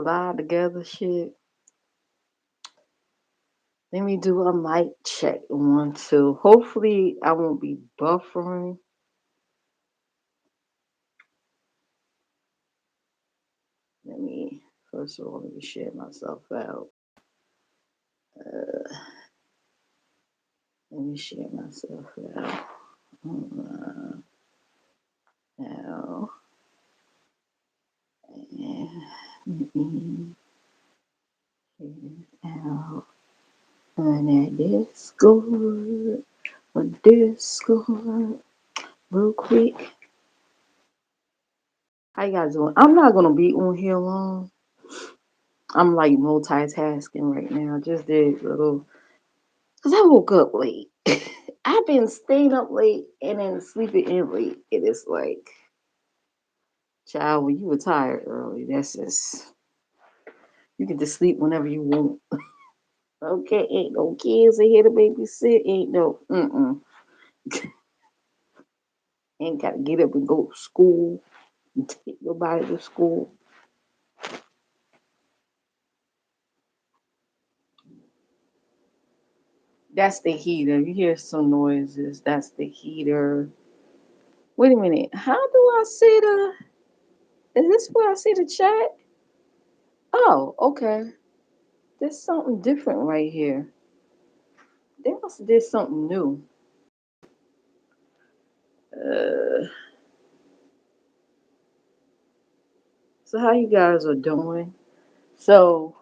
live together shit. Let me do a mic check. One, two. Hopefully, I won't be buffering. Let me, first of all, let me share myself out. Uh, Let me share myself out. Uh, Now, and let me share it out. On that Discord, on Discord, real quick. How you guys doing? I'm not gonna be on here long. I'm like multitasking right now. Just did a little, cause I woke up late. I've been staying up late and then sleeping in late. It is like, child, when you retire early, that's just you can just sleep whenever you want. Okay, ain't no kids in here to babysit. Ain't no, ain't gotta get up and go to school and take nobody to school. That's the heater. You hear some noises. That's the heater. Wait a minute. How do I see the? Is this where I see the chat? Oh, okay. There's something different right here. They must have did something new. Uh, so how you guys are doing? So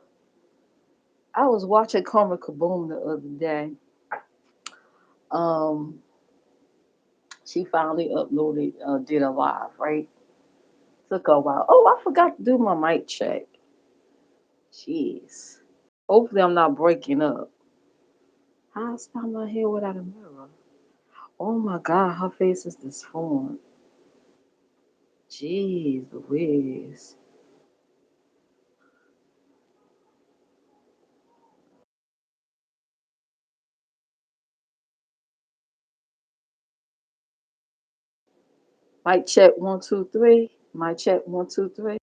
I was watching Karma Kaboom the other day. Um, she finally uploaded, did a live, right? Took a while. Oh, I forgot to do my mic check. Jeez. Hopefully I'm not breaking up. How I style my hair without a mirror? Oh my God, her face is disformed. Jeez Louise. Mic check one, two, three. Mic check one, two, three.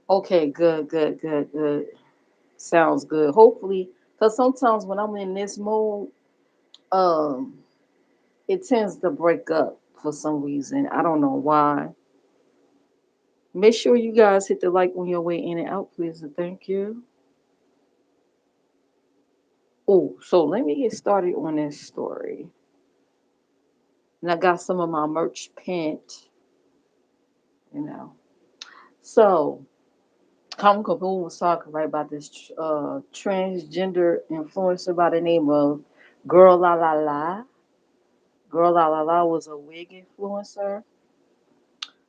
Okay, good, good, good, good. Sounds good. Hopefully, because sometimes when I'm in this mode, um, it tends to break up for some reason. I don't know why. Make sure you guys hit the like on your way in and out, please, and thank you. Oh, so let me get started on this story. And I got some of my merch pinned, you know. So, Common Kaboom was talking right about this transgender influencer by the name of Girl La La La. Girl La La La was a wig influencer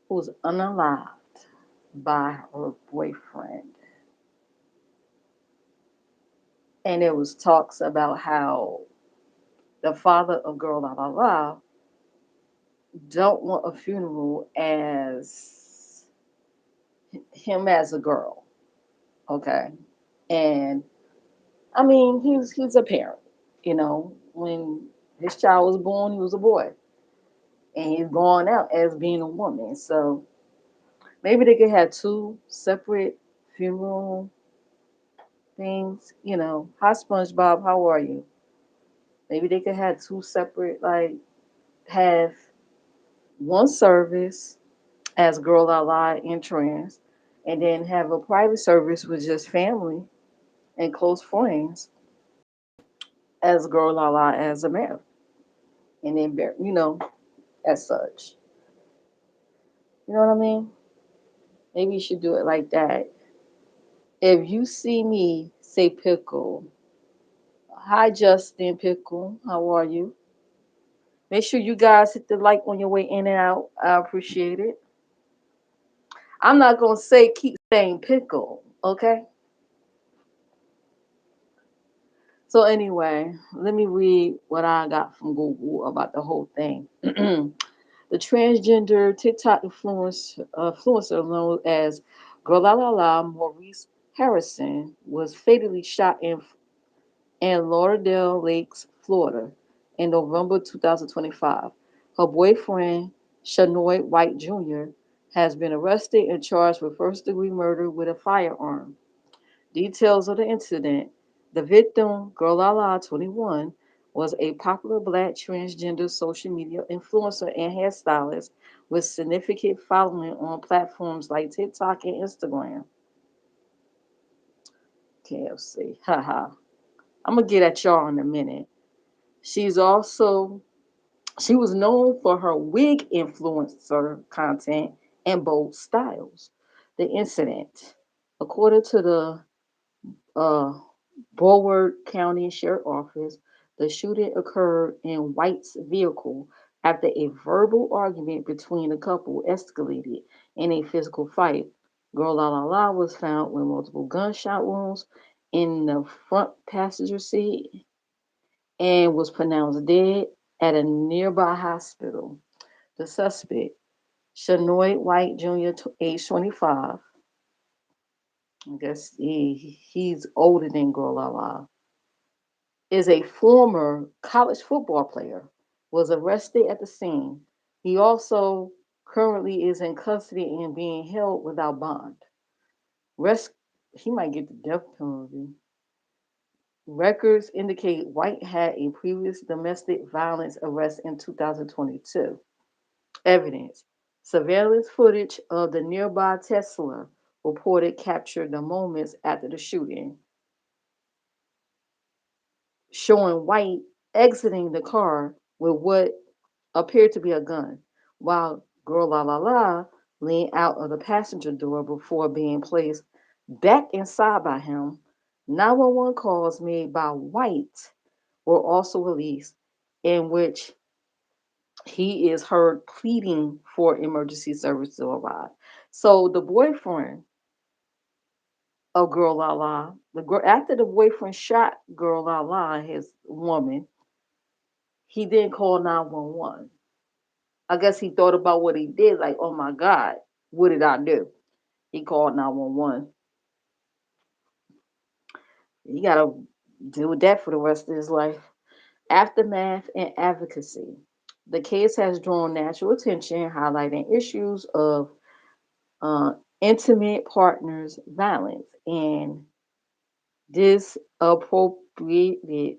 who was unalived by her boyfriend. And there was talks about how the father of Girl La La La don't want a funeral as him as a girl. Okay. And I mean, he's a parent. You know, when his child was born, he was a boy, and he's gone out as being a woman. So maybe they could have two separate funeral things. You know, hi SpongeBob, how are you? Maybe they could have two separate, like have one service as Girl Out Loud and trans, and then have a private service with just family and close friends as Girl Out Loud as a man, and then as such. You know what I mean? Maybe you should do it like that. If you see me say pickle, hi Justin Pickle, how are you? Make sure you guys hit the like on your way in and out. I appreciate it. I'm not gonna say keep saying pickle, okay? So anyway, let me read what I got from Google about the whole thing. The transgender TikTok influencer known as Girl La La La Maurice Harrison was fatally shot in Lauderdale Lakes, Florida, in November 2025. Her boyfriend, Shanoy White Jr., has been arrested and charged with first degree murder with a firearm. Details of the incident: the victim, Girl Lala 21, was a popular black transgender social media influencer and hairstylist with significant following on platforms like TikTok and Instagram. KFC. Haha. I'm gonna get at y'all in a minute. She's also She was known for her wig influencer content and bold styles. The incident, according to the uh, Broward County Sheriff Office, the shooting occurred in White's vehicle after a verbal argument between the couple escalated in a physical fight. Girl La La La was found with multiple gunshot wounds in the front passenger seat and was pronounced dead at a nearby hospital. The suspect, Shanoy White Jr., age 25, I guess he's older than Girl La La, is a former college football player, was arrested at the scene. He also currently is in custody and being held without bond. Rest, he might get the death penalty. Records indicate White had a previous domestic violence arrest in 2022. Evidence: surveillance footage of the nearby Tesla reported captured the moments after the shooting, showing White exiting the car with what appeared to be a gun, while Girl La La La leaned out of the passenger door before being placed back inside by him. 911 calls made by White were also released, in which he is heard pleading for emergency service to arrive. So the boyfriend of Girl La La, the girl after the boyfriend shot Girl La La, his woman, he then called 911. I guess he thought about what he did, like, oh my God, what did I do? He called 911. He gotta deal with that for the rest of his life. Aftermath and advocacy. The case has drawn national attention, highlighting issues of uh, intimate partners violence and disappropriated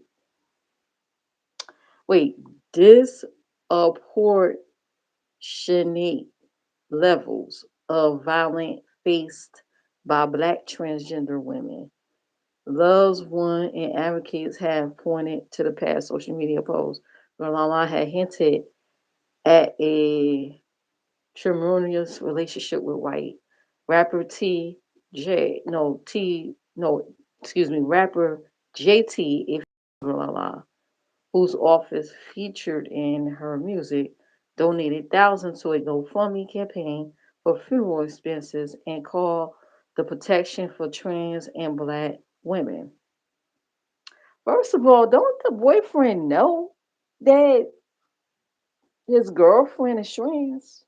wait disproportionate levels of violence faced by black transgender women. Loves One and advocates have pointed to the past social media posts where Lala had hinted at a tremendous relationship with White. Rapper T J no T no excuse me rapper JT if Lala, whose office featured in her music, donated thousands to a GoFundMe campaign for funeral expenses and called the protection for trans and black women. First of all, don't the boyfriend know that his girlfriend is trans?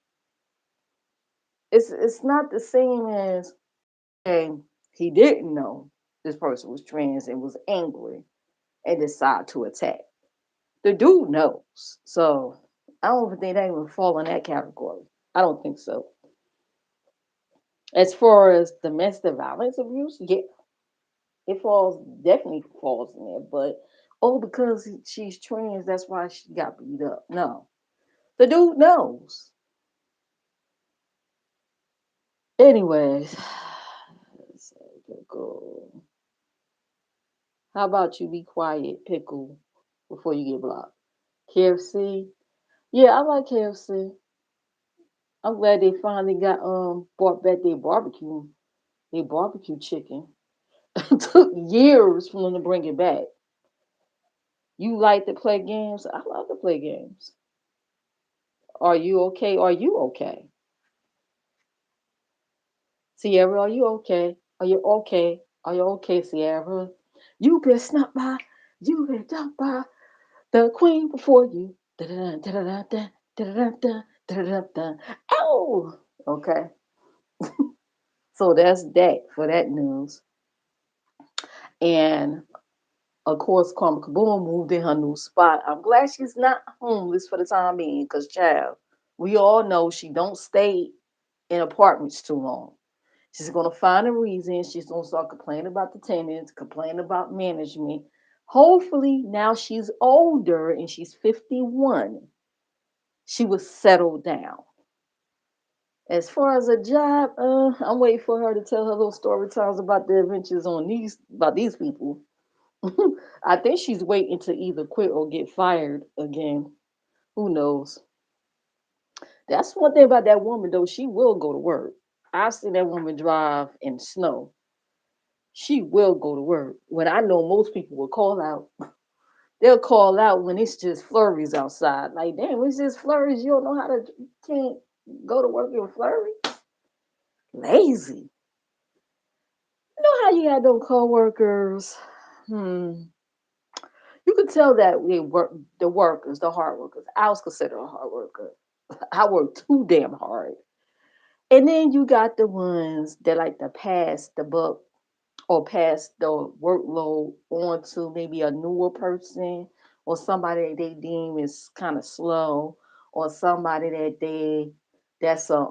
It's not the same as saying he didn't know this person was trans and was angry and decided to attack. The dude knows. So I don't think they even fall in that category. I don't think so. As far as domestic violence abuse, yeah, it falls definitely falls in there. But oh, because she's trans, that's why she got beat up. No, the dude knows. Anyways, Pickle. How about you be quiet, Pickle, before you get blocked? KFC. Yeah, I like KFC. I'm glad they finally got brought back their barbecue chicken. It took years for them to bring it back. You like to play games? I love to play games. Are you okay? Are you okay? Sierra, are you okay? Are you okay? Are you okay, Sierra? You been snuck by, you been jumped by the queen before you. Da-da-da, da-da-da, da-da-da, da-da-da. Ow! Okay, so that's that for that news. And of course, Karma Kaboom moved in her new spot. I'm glad she's not homeless for the time being, because child, we all know she don't stay in apartments too long. She's gonna find a reason. She's gonna start complaining about the tenants, complaining about management. Hopefully, now she's older and she's 51, she will settle down. As far as a job, I'm waiting for her to tell her little story times about the adventures on these people. I think she's waiting to either quit or get fired again. Who knows? That's one thing about that woman though. She will go to work. I've seen that woman drive in snow. She will go to work. When I know most people will call out. They'll call out when it's just flurries outside. Like, damn, it's just flurries. You don't know how to, you can't go to work in flurry. Lazy. You know how you had them coworkers? Hmm. You could tell that we work the workers, the hard workers. I was considered a hard worker. I work too damn hard. And then you got the ones that like to pass the buck or pass the workload on to maybe a newer person or somebody that they deem is kind of slow or somebody that's a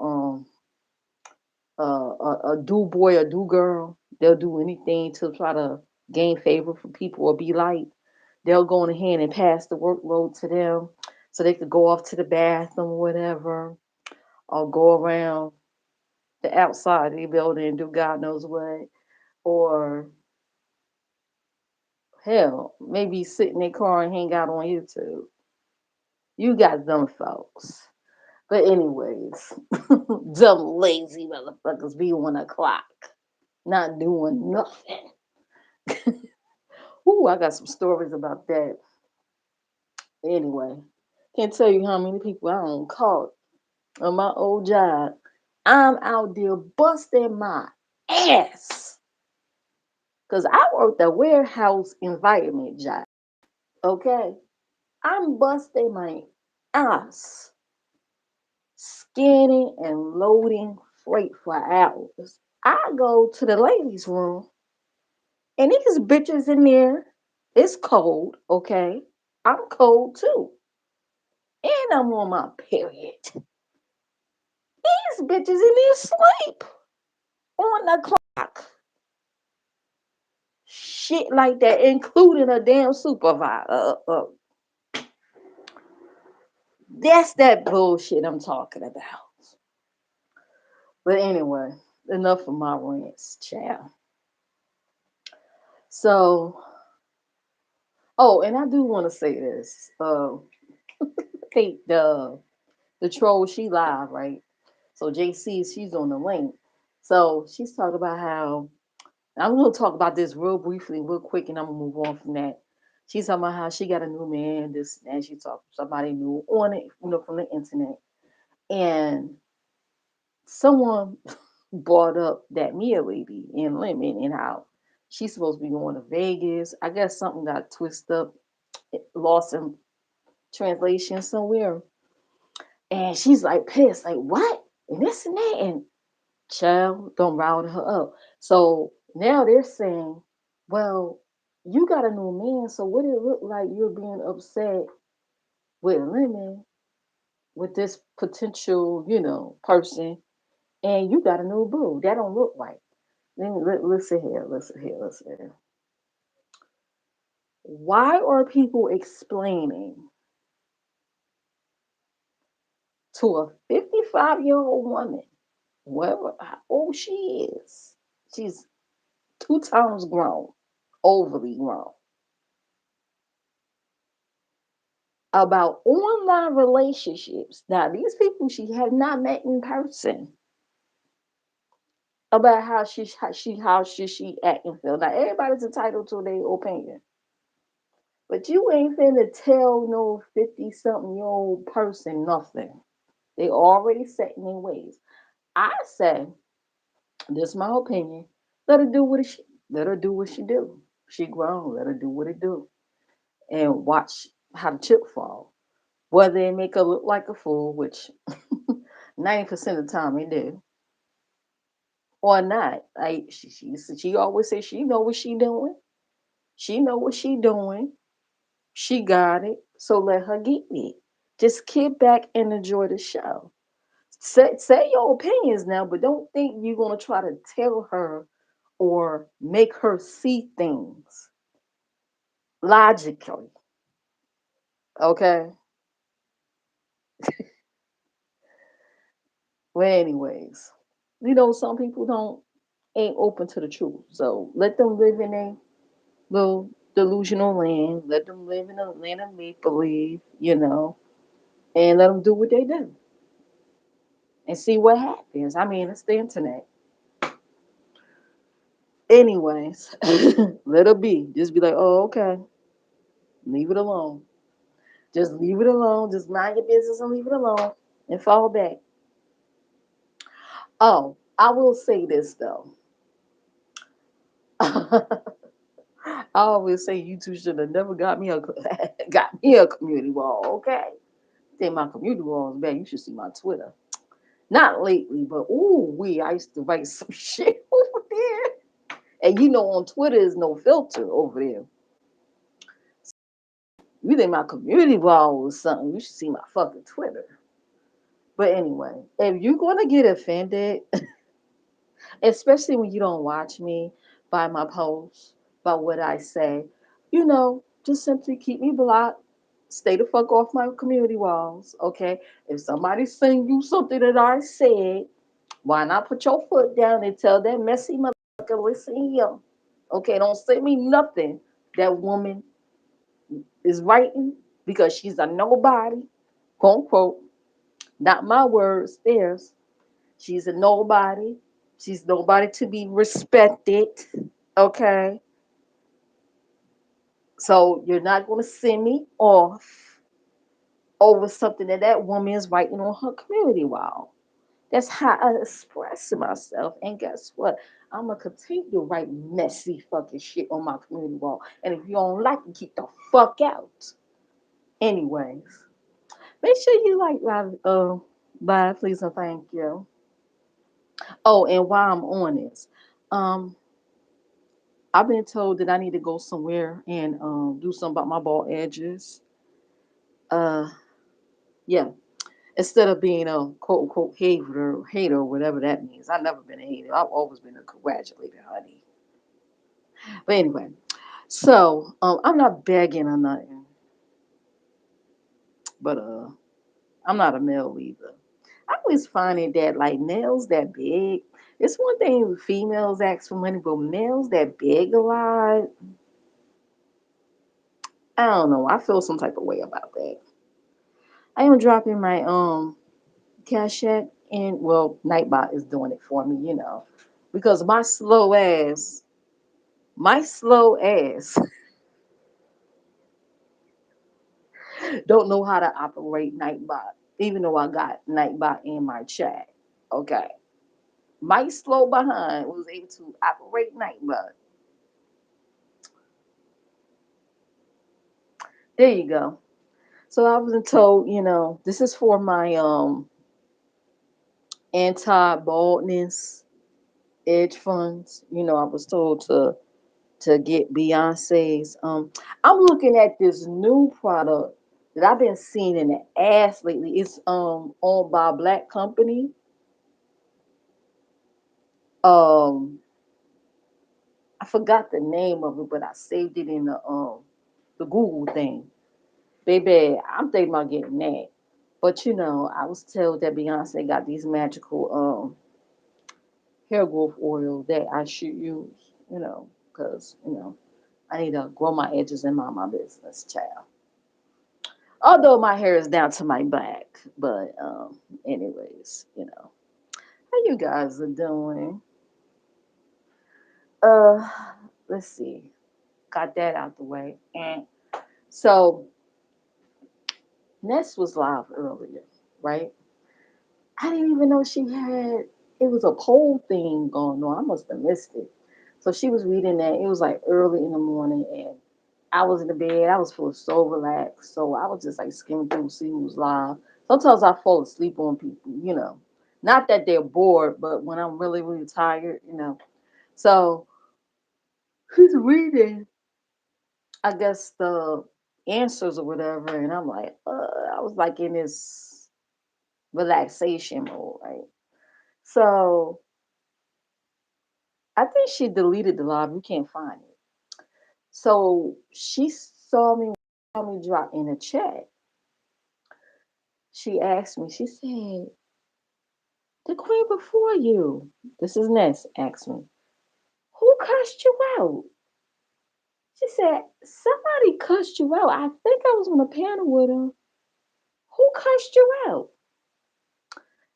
do boy or do girl. They'll do anything to try to gain favor from people or be liked. They'll go in ahead and pass the workload to them so they could go off to the bathroom or whatever, or go around the outside of the building and do God knows what, or hell, maybe sit in their car and hang out on YouTube. You got them folks. But anyways, them lazy motherfuckers be on the clock, not doing nothing. Ooh, I got some stories about that. Anyway, can't tell you how many people I don't caught on my old job. I'm out there busting my ass. Cause I worked a warehouse environment job. Okay. I'm busting my ass scanning and loading freight for hours. I go to the ladies' room and these bitches in there. It's cold, okay? I'm cold too. And I'm on my period. These bitches in there sleep on the clock. Shit like that, including a damn supervisor. That's that bullshit I'm talking about. But anyway, enough of my rants, child. So, oh, and I do want to say this. I think the troll she live right. So JC, she's on the link. So she's talking about how I'm gonna talk about this real briefly, real quick, and I'm gonna move on from that. She's talking about how she got a new man, this and she talked to somebody new on it, from the internet. And someone brought up that Mia lady in Lemon and how she's supposed to be going to Vegas. I guess something got twisted up, lost in translation somewhere. And she's like pissed, like, what? And this and that. And child, don't round her up. So now they're saying, well, you got a new man, so what it look like you're being upset with Lemon, with this potential, person, and you got a new boo. That don't look right. Then listen here, listen here, listen here. Why are people explaining to a 55-year-old woman, whatever how old she is, she's 2 times grown, overly grown, about online relationships. Now, these people she have not met in person, about how she act and feel. Now, everybody's entitled to their opinion, but you ain't finna tell no 50-something-year-old person nothing. They already set in their ways. I say, this is my opinion. Let her do what she do. She grown. Let her do what it do, and watch how the chip fall. Whether it make her look like a fool, which 90% of the time it do, or not. Like she always says she know what she doing. She know what she doing. She got it. So let her get it. Just kick back and enjoy the show. Say your opinions now, but don't think you're gonna try to tell her or make her see things logically. Okay. Well, anyways, some people don't ain't open to the truth. So let them live in a little delusional land. Let them live in a land of make believe, and let them do what they do and see what happens. I mean, it's the internet. Anyways, let it be. Just be like, oh, okay, leave it alone. Just leave it alone. Just mind your business and leave it alone and fall back. Oh, I will say this though. I always say you two should have never got me a got me a community wall. Okay, think my community wall is bad. You should see my Twitter. Not lately, but ooh, I used to write some shit over there. And on Twitter is no filter over there. You think my community wall was something? You should see my fucking Twitter. But anyway, if you're gonna get offended, especially when you don't watch me by my posts, by what I say, just simply keep me blocked. Stay the fuck off my community walls, okay? If somebody's saying you something that I said, why not put your foot down and tell that messy motherfucker, listen here, okay? Don't send me nothing that woman is writing because she's a nobody, quote unquote. Not my words, theirs. She's a nobody. She's nobody to be respected. Okay. So you're not going to send me off over something that woman is writing on her community wall. That's how I express myself. And guess what? I'm going to continue to write messy fucking shit on my community wall. And if you don't like it, keep the fuck out. Anyways, make sure you like bye, please, and thank you. Oh, and while I'm on this, um, I've been told that I need to go somewhere and do something about my bald edges. Uh, yeah, instead of being a quote unquote hater, whatever that means. I've never been a hater. I've always been a congratulator, honey. But anyway, so I'm not begging or nothing, but I'm not a male either. I always find it that like males that big. It's one thing females ask for money, but males that big a lot, I don't know. I feel some type of way about that. I am dropping my cash app and well, Nightbot is doing it for me, because my slow ass don't know how to operate Nightbot, even though I got Nightbot in my chat. Okay. My slow behind was able to operate Nightbot. There you go. So I was told, this is for my anti-baldness edge funds. I was told to get Beyonce's. I'm looking at this new product that I've been seeing in the ass lately. It's owned by a black company. Um, I forgot the name of it, but I saved it in the Google thing. Baby, I'm thinking about getting that. But I was told that Beyonce got these magical hair growth oil that I should use, because I need to grow my edges and mind my business, child. Although my hair is down to my back, but anyways, how you guys are doing? Uh, let's see. Got that out the way, and so Ness was live earlier, right? I didn't even know she had. It was a poll thing going on. I must have missed it. So she was reading that. It was like early in the morning, and I was in the bed. I was feeling so relaxed. So I was just like skimming through, see who was live. Sometimes I fall asleep on people. Not that they're bored, but when I'm really, really tired. So who's reading? I guess the answers or whatever, and I'm like, I was like in this relaxation mode, right? So I think she deleted the live. You can't find it. So she saw me drop in a chat. She asked me, she said, the queen before you. This is Ness asked me, who cussed you out? She said, somebody cussed you out. I think I was on a panel with her. Who cussed you out?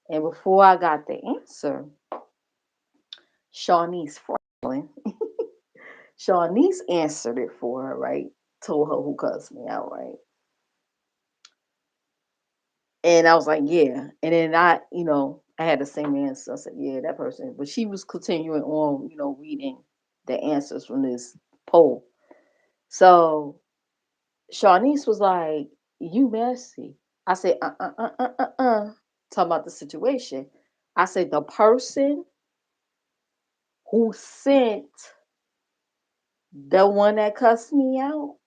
And before I got the answer, Shawnee's Franklin, Shawnee's answered it for her, right? Told her who cussed me out, right? And I was like, yeah. And then I had the same answer. I said, yeah, that person. But she was continuing on, reading the answers from this poll. So Shawnice was like, you messy. I said, Talking about the situation. I said, the person who sent the one that cussed me out,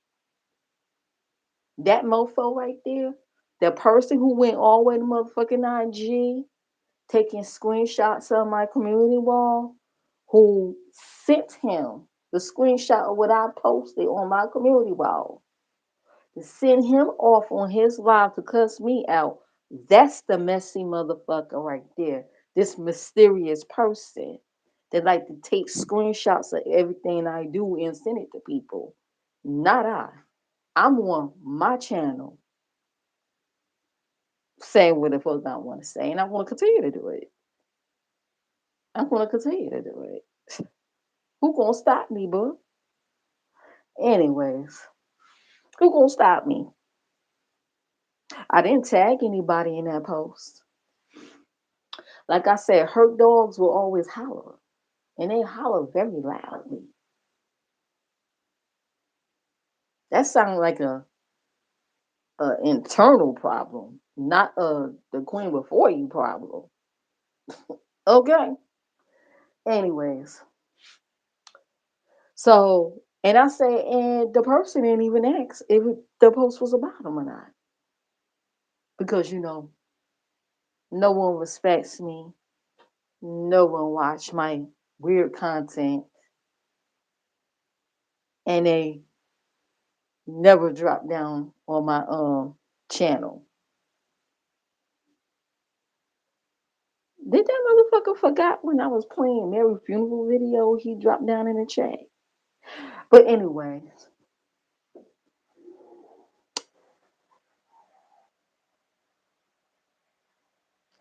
that mofo right there, the person who went all the way to motherfucking IG, taking screenshots of my community wall, who sent him the screenshot of what I posted on my community wall to send him off on his live to cuss me out. That's the messy motherfucker right there. This mysterious person that like to take screenshots of everything I do and send it to people. Not I. I'm on my channel saying what the fuck I want to say, and I want to continue to do it. I'm going to continue to do it. Who gonna stop me, boo? Anyways, who gonna stop me? I didn't tag anybody in that post. Like I said, hurt dogs will always holler, and they holler very loudly. That sounds like a internal problem, not the queen before you problem. Okay. Anyways, so and I say, and the person didn't even ask if the post was about him or not, because no one respects me. No one watch my weird content, and they never drop down on my channel. Did that motherfucker forgot when I was playing Mary funeral video? He dropped down in the chat. But anyway,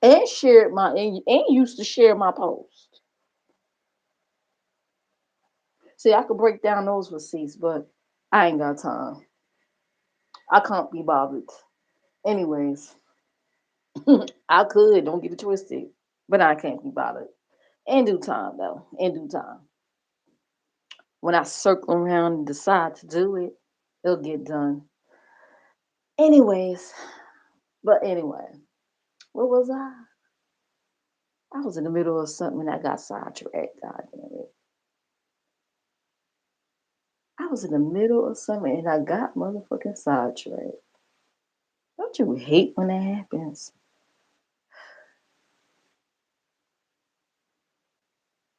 and shared my and used to share my post. See, I could break down those receipts, but I ain't got time. I can't be bothered. Anyways, I could, don't get it twisted, but I can't be bothered. In due time, though. In due time. When I circle around and decide to do it, it'll get done. Anyways, but anyway, where was I? I was in the middle of something and I got sidetracked. God damn it. I was in the middle of something and I got motherfucking sidetracked. Don't you hate when that happens?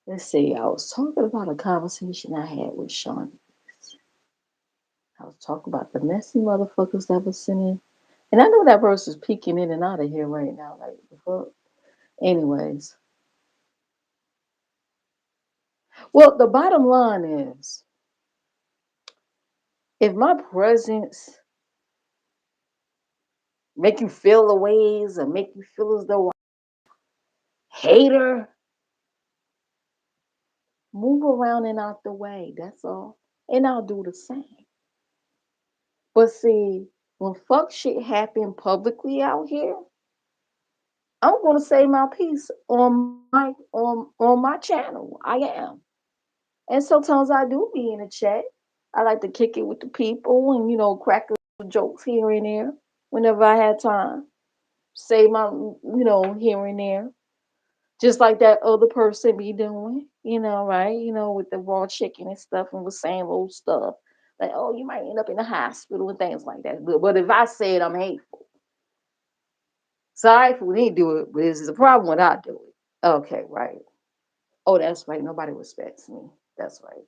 Let's see. I was talking about a conversation I had with Sean. I was talking about the messy motherfuckers that was sending. And I know that person's peeking in and out of here right now. Like, the fuck? Anyways. Well, the bottom line is if my presence make you feel the ways or make you feel as though I'm a hater, move around and out the way. That's all. And I'll do the same. But see, when fuck shit happen publicly out here, I'm gonna say my piece on my channel. I am. And sometimes I do be in the chat. I like to kick it with the people and crack a jokes here and there whenever I had time. Say my here and there. Just like that other person be doing, right? With the raw chicken and stuff and was saying old stuff Like, oh, you might end up in the hospital and things like that. But if I said I'm hateful, sorry for didn't do it, but this is a problem when I do it. Okay, right. Oh, that's right. Nobody respects me. That's right.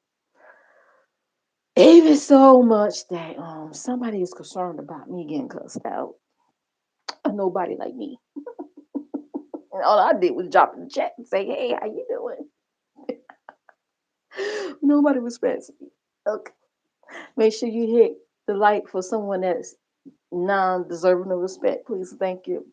Even so much that somebody is concerned about me getting cussed out. Nobody like me. And all I did was drop in the chat and say, "Hey, how you doing?" Nobody respects me. Okay. Make sure you hit the like for someone that's non-deserving of respect, please. Thank you.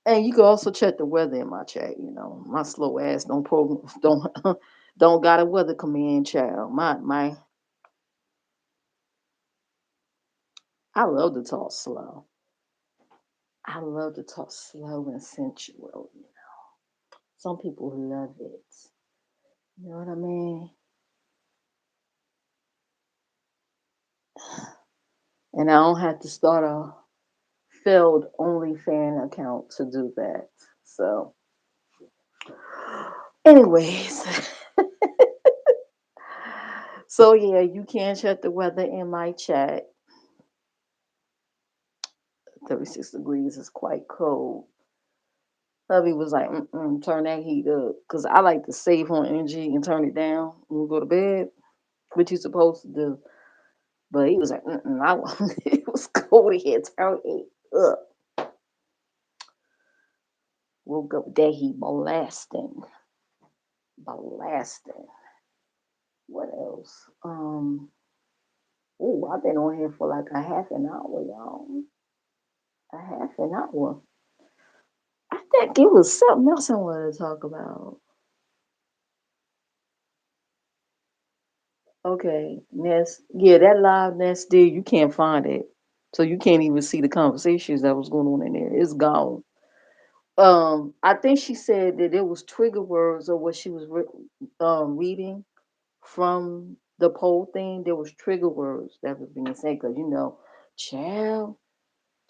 And you can also check the weather in my chat. My slow ass don't program don't don't got a weather command, child. My I love to talk slow. I love to talk slow and sensual. Some people love it. You know what I mean? And I don't have to start a failed OnlyFan account to do that. So, anyways, so yeah, you can check the weather in my chat. 36 degrees is quite cold. Hubby was like, turn that heat up. Because I like to save on energy and turn it down when we go to bed, which you're supposed to do. But he was like, it was cold here, turn it up. Woke up that heat blasting. Blasting. What else? I've been on here for like a half an hour, y'all. A half an hour. I think it was something else I wanted to talk about. Okay, Nest. Yeah, that live Nest there, you can't find it. So you can't even see the conversations that was going on in there. It's gone. I think she said that there was trigger words or what she was reading from the poll thing. There was trigger words that was being said because child.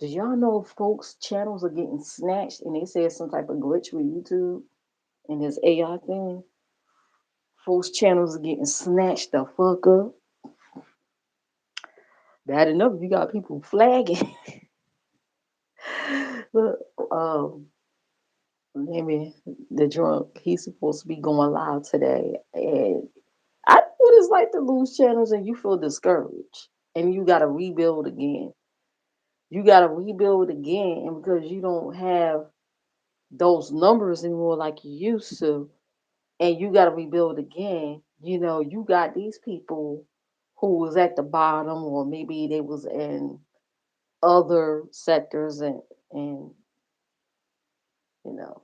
Did y'all know folks' channels are getting snatched and they said some type of glitch with YouTube and this AI thing? Folks' channels are getting snatched the fuck up. Bad enough you got people flagging. Look, maybe the drunk, he's supposed to be going live today. And I know what it's like to lose channels and you feel discouraged. And you got to rebuild again. You got to rebuild again. And because you don't have those numbers anymore like you used to, and you got to rebuild again. You got these people who was at the bottom, or maybe they was in other sectors and you know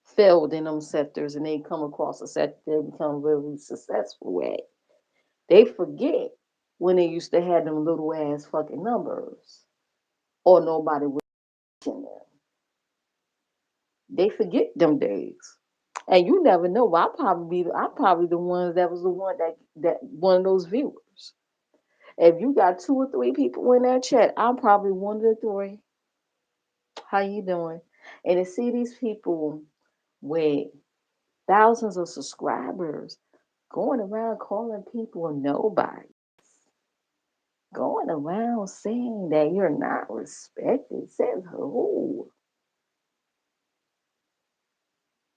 failed in them sectors, and they come across a sector they become really successful at. They forget when they used to have them little ass fucking numbers, or nobody was watching them. They forget them days. And you never know. I'm probably the ones that was the one that one of those viewers. If you got two or three people in that chat, I'm probably one of the three. How you doing? And to see these people with thousands of subscribers going around calling people nobody, going around saying that you're not respected, says who?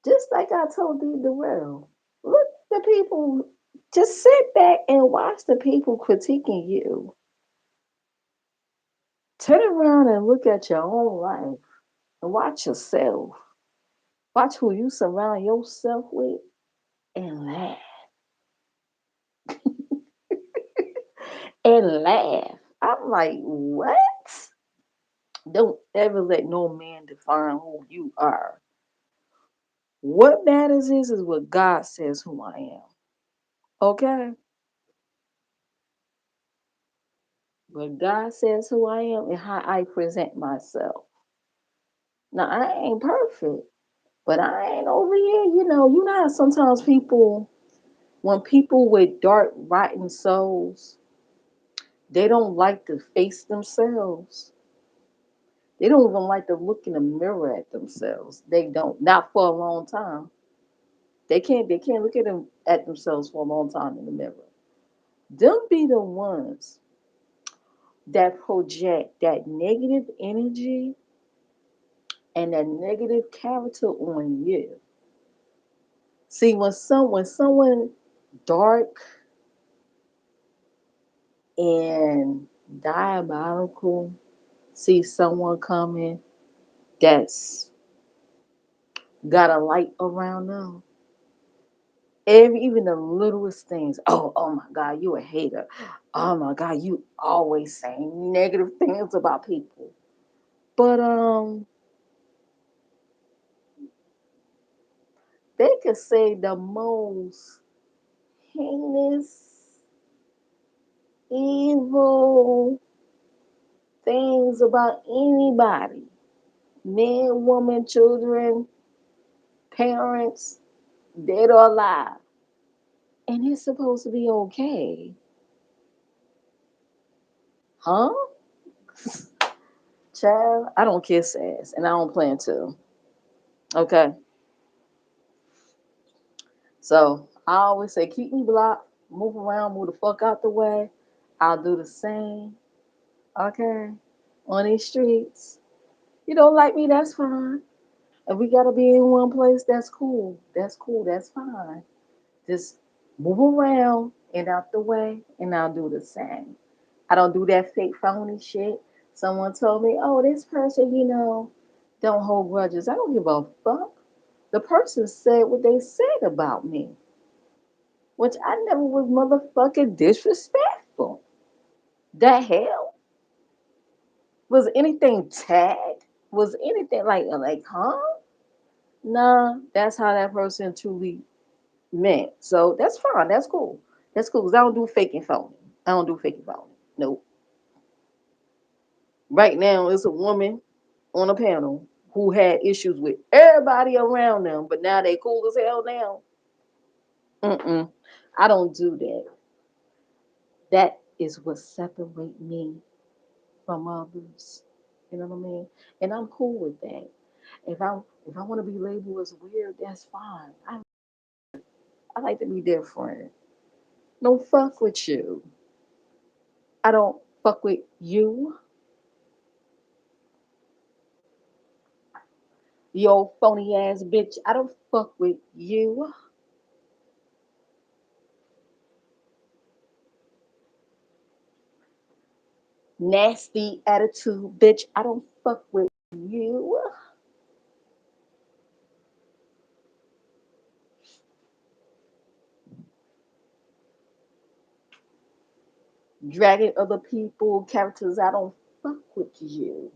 Just like I told you the world. Look at the people. Just sit back and watch the people critiquing you. Turn around and look at your own life and watch yourself. Watch who you surround yourself with and laugh. And laugh. I'm like, what? Don't ever let no man define who you are. What matters is what God says who I am. Okay? What God says who I am and how I present myself. Now, I ain't perfect, but I ain't over here. You know how sometimes when people with dark, rotten souls, they don't like to face themselves. They don't even like to look in the mirror at themselves. They don't. Not for a long time. They can't look at themselves for a long time in the mirror. Them be the ones that project that negative energy and that negative character on you. See, when someone dark and diabolical see someone coming that's got a light around them, even the littlest things. Oh my God, you a hater. Oh my God, you always saying negative things about people. But they could say the most heinous, evil things about anybody. Man, woman, children, parents, dead or alive. And it's supposed to be okay. Huh? Child, I don't kiss ass and I don't plan to. Okay. So I always say keep me blocked, move around, move the fuck out the way. I'll do the same. Okay. On these streets. You don't like me, that's fine. If we gotta be in one place, that's cool. That's cool. That's fine. Just move around and out the way, and I'll do the same. I don't do that fake phony shit. Someone told me, oh, this person, don't hold grudges. I don't give a fuck. The person said what they said about me, which I never was motherfucking disrespectful. The hell? Was anything tagged? Was anything like, huh? Nah, that's how that person truly meant. So that's fine. That's cool. That's cool. Cause I don't do fake and phony. I don't do fake and phony. Nope. Right now, it's a woman on a panel who had issues with everybody around them, but now they cool as hell now. Mm-mm. I don't do that. That is what separate me from others. You know what I mean? And I'm cool with that. If I want to be labeled as weird, that's fine. I like to be different. Don't fuck with you. I don't fuck with you. Yo phony ass bitch. I don't fuck with you. Nasty attitude bitch. I don't fuck with you. Dragging other people, characters. I don't fuck with you.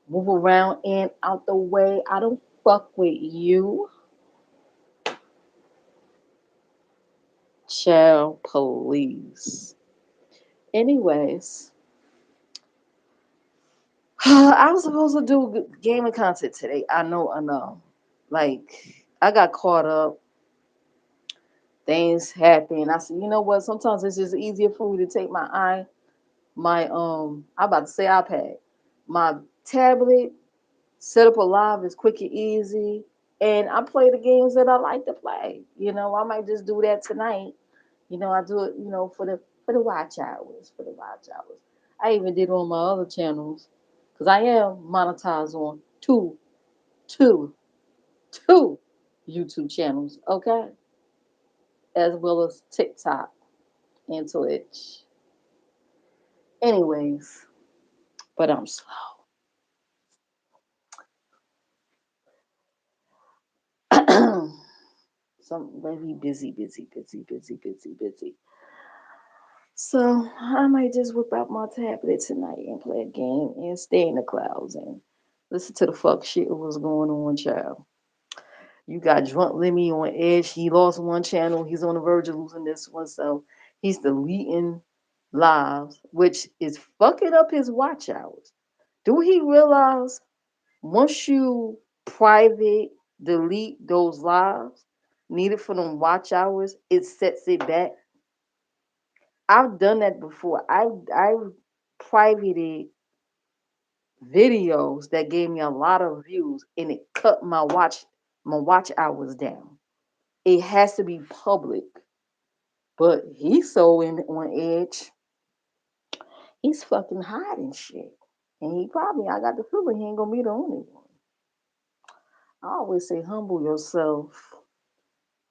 Move around and out the way. I don't fuck with you. Child police. Anyways, I was supposed to do gaming content today. I know, I know. Like, I got caught up. Things happen. I said, you know what? Sometimes it's just easier for me to take I'm about to say iPad, my tablet, set up a live is quick and easy, and I play the games that I like to play. I might just do that tonight. I do it, for the watch hours, for the watch hours. I even did it on my other channels because I am monetized on two, two YouTube channels, okay, as well as TikTok and Twitch. Anyways, but I'm slow. Some maybe busy, busy, busy, busy, busy, busy. So I might just whip out my tablet tonight and play a game and stay in the clouds and listen to the fuck shit what's going on, child. You got Drunk Lemmy on edge. He lost one channel. He's on the verge of losing this one. So he's deleting lives, which is fucking up his watch hours. Do he realize once you private delete those lives needed for them watch hours, it sets it back? I've done that before. I privated videos that gave me a lot of views and it cut my watch hours down. It has to be public. But he's so on edge, he's fucking hiding shit. And he probably, I got the feeling he ain't gonna be the only one. I always say humble yourself.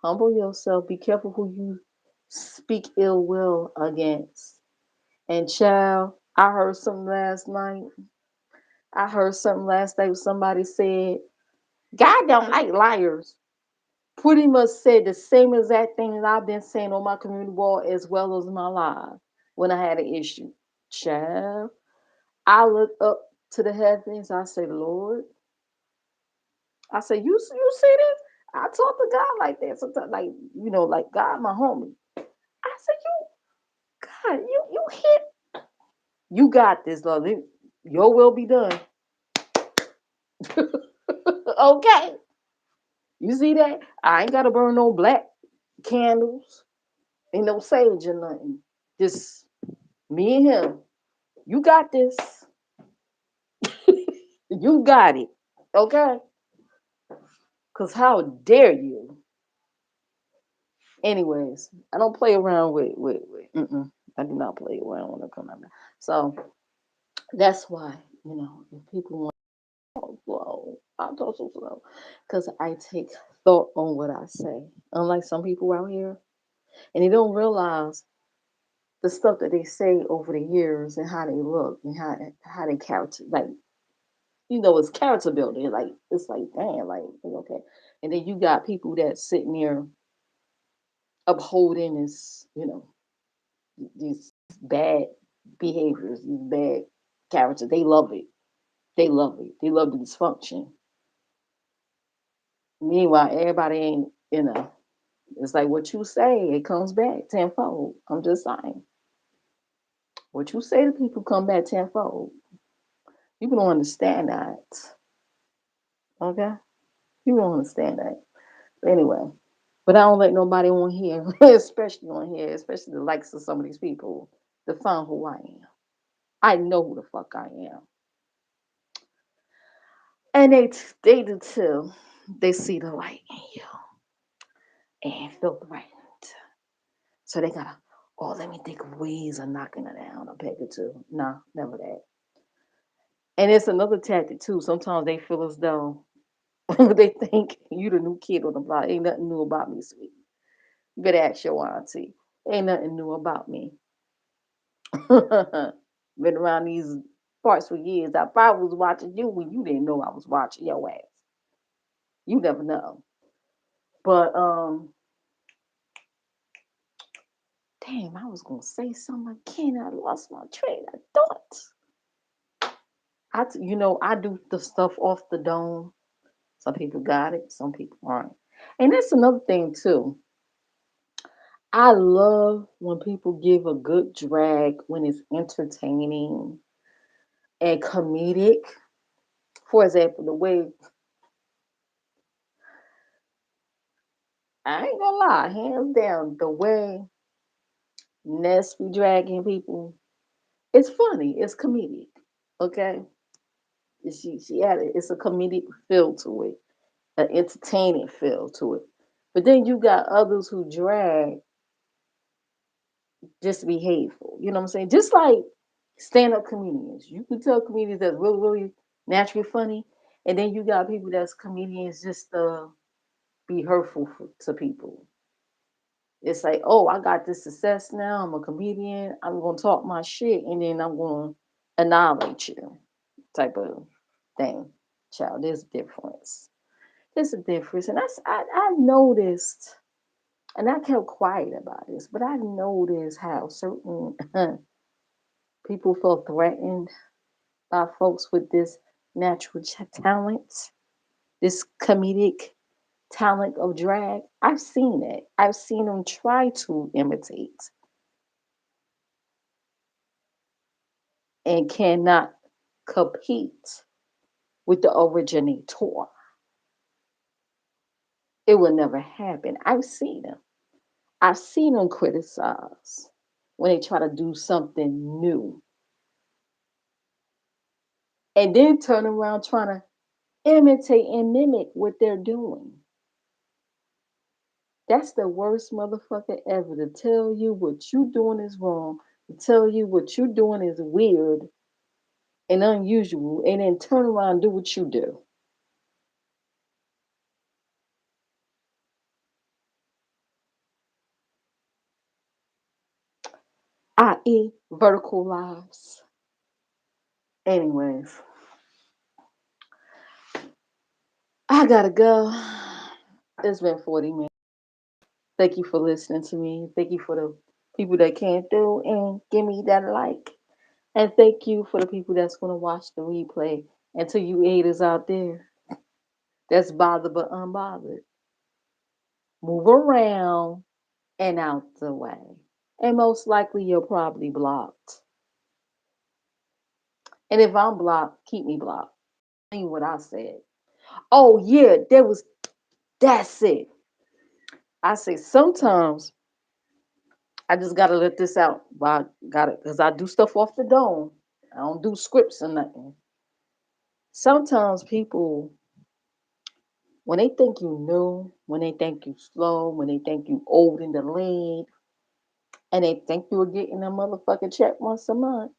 Humble yourself. Be careful who you speak ill will against. And child, I heard something last night. Somebody said, God don't like liars. Pretty much said the same exact thing that I've been saying on my community wall as well as my live when I had an issue. Child, I look up to the heavens. I say, Lord, I say, you see this? I talk to God like that sometimes, like like God, my homie. I said, God, you hit, you got this, Lord. Your will be done. Okay, you see that? I ain't gotta burn no black candles, ain't no sage or nothing. Just me and him. You got this. You got it. Okay? Cause how dare you? Anyways, I don't play around with I do not play around when it comes out. So that's why, if people want to slow, I'll talk so slow. Because I take thought on what I say. Unlike some people out here, and they don't realize the stuff that they say over the years and how they look and how they character, like, it's character building. Like, it's like, damn, like, okay. And then you got people that sitting there upholding this, these bad behaviors, these bad characters. They love it. They love it. They love the dysfunction. Meanwhile, everybody ain't, it's like what you say, it comes back tenfold. I'm just saying. What you say to people come back tenfold. People don't understand that. Okay? People don't understand that. But anyway. But I don't let nobody on here, especially the likes of some of these people, define who I am. I know who the fuck I am. And they do too. They see the light in you and feel threatened. So they gotta, oh, let me think of ways of knocking it down or peg it too. Nah, never that. And it's another tactic too. Sometimes they feel as though they think you the new kid on the block. Ain't nothing new about me, sweet. You better ask your auntie. Ain't nothing new about me. Been around these parts for years. I probably was watching you when you didn't know I was watching your ass. You never know. But damn, I was gonna say something again. I lost my train of thought. I do the stuff off the dome. Some people got it, some people aren't. And that's another thing too. I love when people give a good drag when it's entertaining and comedic. For example, the way I ain't gonna lie, hands down, the way Ness be dragging people, it's funny, it's comedic. Okay, she had it. It's a comedic feel to it, an entertaining feel to it. But then you got others who drag just to be hateful. You know what I'm saying? Just like stand-up comedians, you can tell comedians that's really, really naturally funny, and then you got people that's comedians just to be hurtful to people. It's like, oh, I got this success now. I'm a comedian. I'm gonna talk my shit, and then I'm gonna annihilate you, type of thing. Child, there's a difference. There's a difference, and I noticed, and I kept quiet about this, but I noticed how certain people feel threatened by folks with this natural talent, this comedic talent of drag. I've seen it. I've seen them try to imitate and cannot compete with the originator. It will never happen. I've seen them. I've seen them criticize when they try to do something new. and then turn around trying to imitate and mimic what they're doing. That's the worst motherfucker ever to tell you what you doing is wrong, to tell you what you doing is weird and unusual, and then turn around and do what you do. I.e., vertical lives. Anyways, I gotta go. It's been 40 minutes. Thank you for listening to me. Thank you for the people that came through and give me that like. And thank you for the people that's gonna watch the replay. And to you haters out there that's bothered but unbothered, move around and out the way. And most likely you're probably blocked. And if I'm blocked, keep me blocked. I mean what I said. Oh yeah, that's it. I say sometimes I just gotta let this out. Well, I got it because I do stuff off the dome. I don't do scripts or nothing. Sometimes people, when they think you new, when they think you slow, when they think you old in the lead, and they think you're getting a motherfucking check once a month,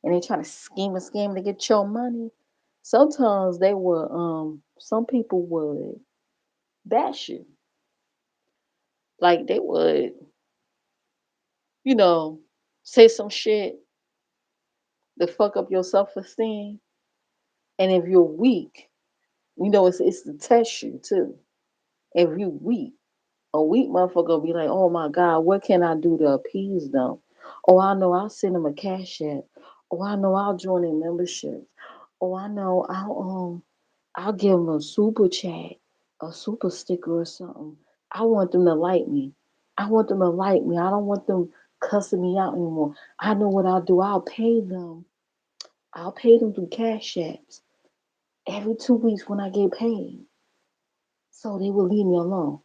and they try to scheme a scam to get your money. Sometimes they will, some people would bash you. Like they would, you know, say some shit to fuck up your self esteem. And if you're weak, it's to test you too. If you weak, a weak motherfucker will be like, oh my God, what can I do to appease them? Oh, I know I'll send them a cash app. Oh, I know I'll join their membership. Oh, I know I'll give them a super chat, a super sticker or something. I want them to like me. I want them to like me. I don't want them cussing me out anymore. I know what I'll do. I'll pay them. I'll pay them through cash apps every 2 weeks when I get paid. So they will leave me alone.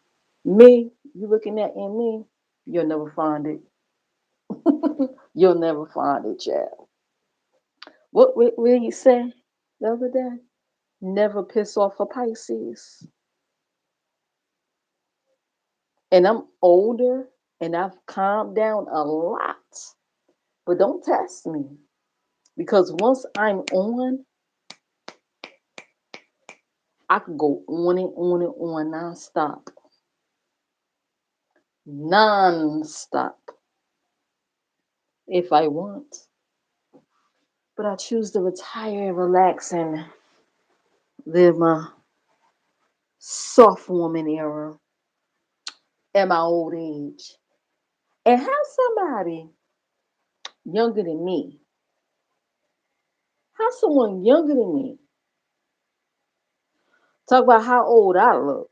Me, you looking at in me, you'll never find it. You'll never find it, child. What will you say the other day? Never piss off a Pisces. And I'm older and I've calmed down a lot. But don't test me. Because once I'm on, I can go on and on and on non-stop. Non-stop if I want. But I choose to retire and relax and live my soft woman era at my old age. And have somebody younger than me, have someone younger than me talk about how old I look.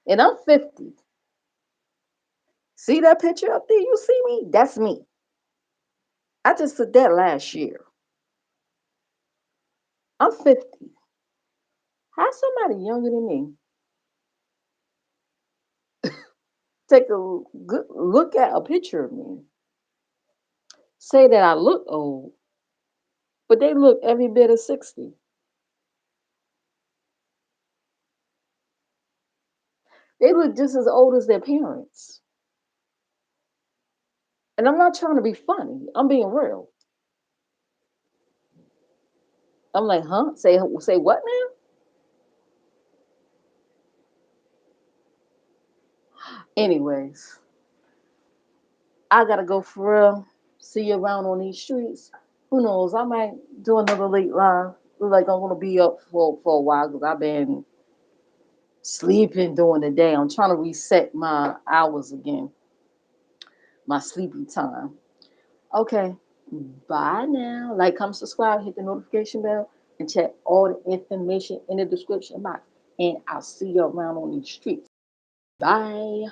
And I'm 50. See that picture up there? You see me? That's me. I just took that last year. I'm 50. Have somebody younger than me take a good look at a picture of me. Say that I look old, but they look every bit of 60. They look just as old as their parents. And I'm not trying to be funny. I'm being real. I'm like, huh? Say what now? Anyways, I gotta go for real. See you around on these streets. Who knows? I might do another late live. Look like I'm gonna be up for a while because I've been sleeping during the day. I'm trying to reset my hours again, my sleepy time. Okay, bye now. Like, come subscribe, hit the notification bell, and check all the information in the description box. And I'll see you around on these streets. Bye.